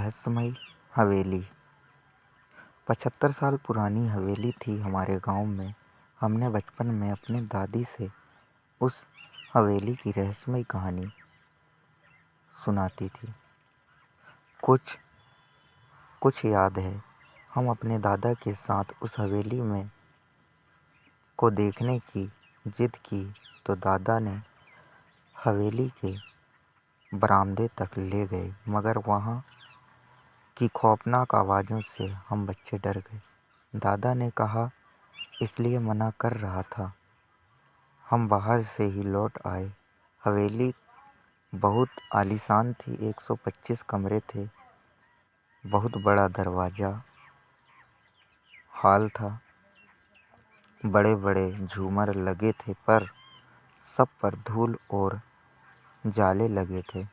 रहस्यमयी हवेली। 75 साल पुरानी हवेली थी हमारे गांव में। हमने बचपन में अपने दादी से उस हवेली की रहस्यमयी कहानी सुनाती थी। कुछ याद है। हम अपने दादा के साथ उस हवेली में को देखने की जिद की तो दादा ने हवेली के बरामदे तक ले गए, मगर वहाँ की खौफनाक आवाज़ों से हम बच्चे डर गए। दादा ने कहा इसलिए मना कर रहा था। हम बाहर से ही लौट आए। हवेली बहुत आलीशान थी। 125 कमरे थे। बहुत बड़ा दरवाज़ा, हॉल था। बड़े बड़े झूमर लगे थे, पर सब पर धूल और जाले लगे थे।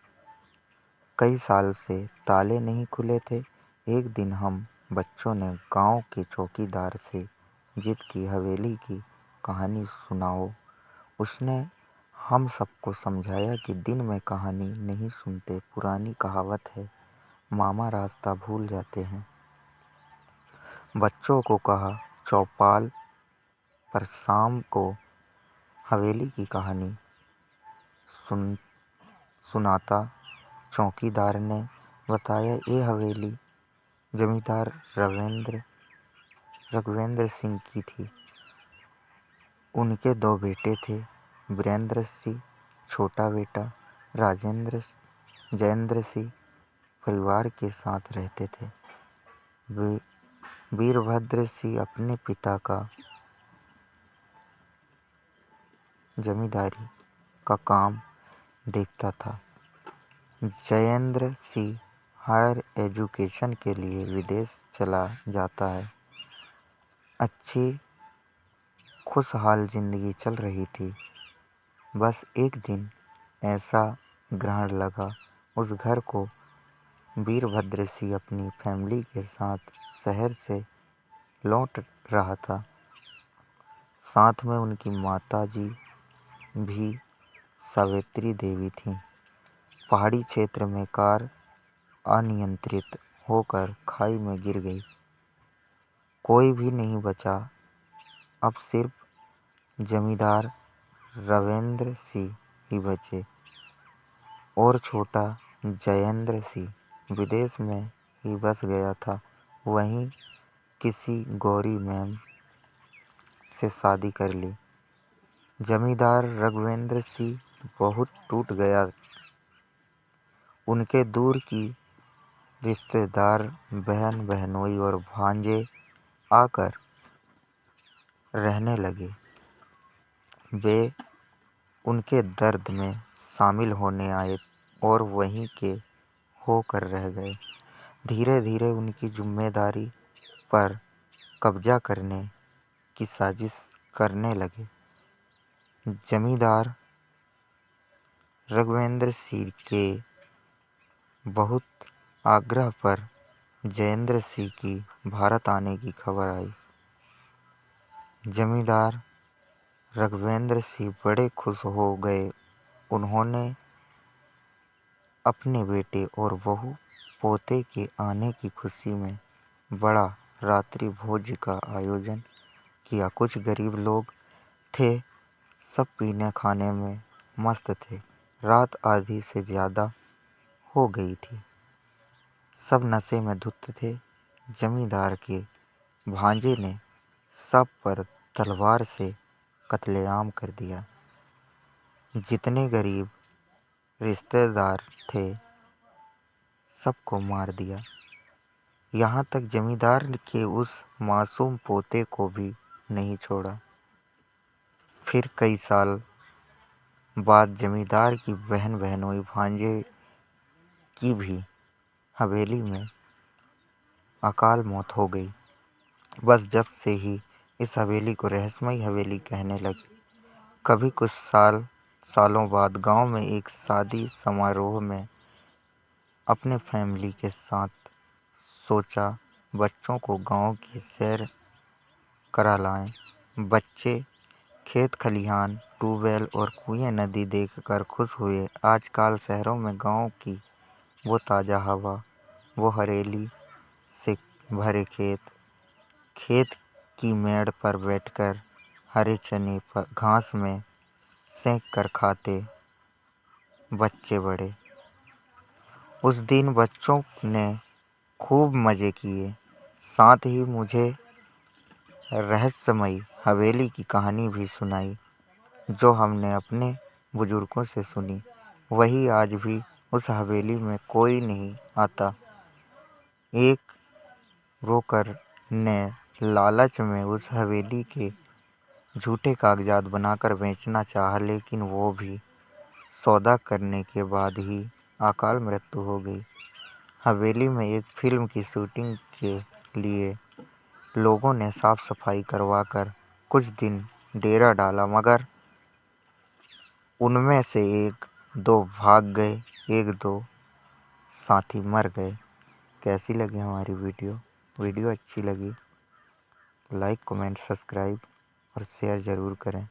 कई साल से ताले नहीं खुले थे। एक दिन हम बच्चों ने गांव के चौकीदार से जिद की, हवेली की कहानी सुनाओ। उसने हम सबको समझाया कि दिन में कहानी नहीं सुनते। पुरानी कहावत है, मामा रास्ता भूल जाते हैं। बच्चों को कहा चौपाल पर शाम को हवेली की कहानी सुनाता। चौकीदार ने बताया ये हवेली जमींदार रघुवेंद्र सिंह की थी। उनके 2 बेटे थे, वीरेंद्र सिंह छोटा बेटा, जयेंद्र सिंह परिवार के साथ रहते थे। वीरभद्र सिंह अपने पिता का जमींदारी का काम देखता था। जयेंद्र सिंह हायर एजुकेशन के लिए विदेश चला जाता है। अच्छी खुशहाल जिंदगी चल रही थी। बस एक दिन ऐसा ग्रहण लगा उस घर को। वीरभद्र सिंह अपनी फैमिली के साथ शहर से लौट रहा था। साथ में उनकी माता जी भी सावित्री देवी थीं। पहाड़ी क्षेत्र में कार अनियंत्रित होकर खाई में गिर गई। कोई भी नहीं बचा। अब सिर्फ जमींदार रविंद्र सिंह ही बचे और छोटा जयेंद्र सिंह विदेश में ही बस गया था। वहीं किसी गौरी मैम से शादी कर ली। जमींदार रघुवेंद्र सिंह बहुत टूट गया। उनके दूर की रिश्तेदार, बहन बहनोई और भांजे आकर रहने लगे। वे उनके दर्द में शामिल होने आए और वहीं के होकर रह गए। धीरे धीरे उनकी जिम्मेदारी पर कब्जा करने की साजिश करने लगे। जमींदार रघुवेंद्र सिंह के बहुत आग्रह पर जयेंद्र सिंह की भारत आने की खबर आई। जमींदार रघुवेंद्र सिंह बड़े खुश हो गए। उन्होंने अपने बेटे और बहू पोते के आने की खुशी में बड़ा रात्रि भोज का आयोजन किया। कुछ गरीब लोग थे, सब पीने खाने में मस्त थे। रात आधी से ज़्यादा हो गई थी। सब नशे में धुत थे। जमींदार के भांजे ने सब पर तलवार से कत्लेआम कर दिया। जितने गरीब रिश्तेदार थे सबको मार दिया। यहाँ तक जमींदार के उस मासूम पोते को भी नहीं छोड़ा। फिर कई साल बाद जमींदार की बहन बहनोई भांजे की भी हवेली में अकाल मौत हो गई। बस जब से ही इस हवेली को रहस्यमयी हवेली कहने लगे। कभी कुछ सालों बाद गांव में एक शादी समारोह में अपने फैमिली के साथ सोचा बच्चों को गांव की सैर करा लाएं। बच्चे खेत खलिहान, ट्यूबवेल और कुएं नदी देखकर खुश हुए। आजकल शहरों में गांव की वो ताज़ा हवा वो हरेली से भरे खेत, खेत की मेड़ पर बैठकर हरे चने पर घास में सेंक कर खाते बच्चे बड़े। उस दिन बच्चों ने खूब मज़े किए, साथ ही मुझे रहस्यमयी हवेली की कहानी भी सुनाई, जो हमने अपने बुजुर्गों से सुनी। वही आज भी उस हवेली में कोई नहीं आता। एक ब्रोकर ने लालच में उस हवेली के झूठे कागजात बनाकर बेचना चाहा, लेकिन वो भी सौदा करने के बाद ही अकाल मृत्यु हो गई। हवेली में एक फिल्म की शूटिंग के लिए लोगों ने साफ सफाई करवाकर कुछ दिन डेरा डाला, मगर उनमें से एक दो भाग गए, एक दो साथी मर गए। कैसी लगी हमारी वीडियो? वीडियो अच्छी लगी लाइक कमेंट सब्सक्राइब और शेयर ज़रूर करें।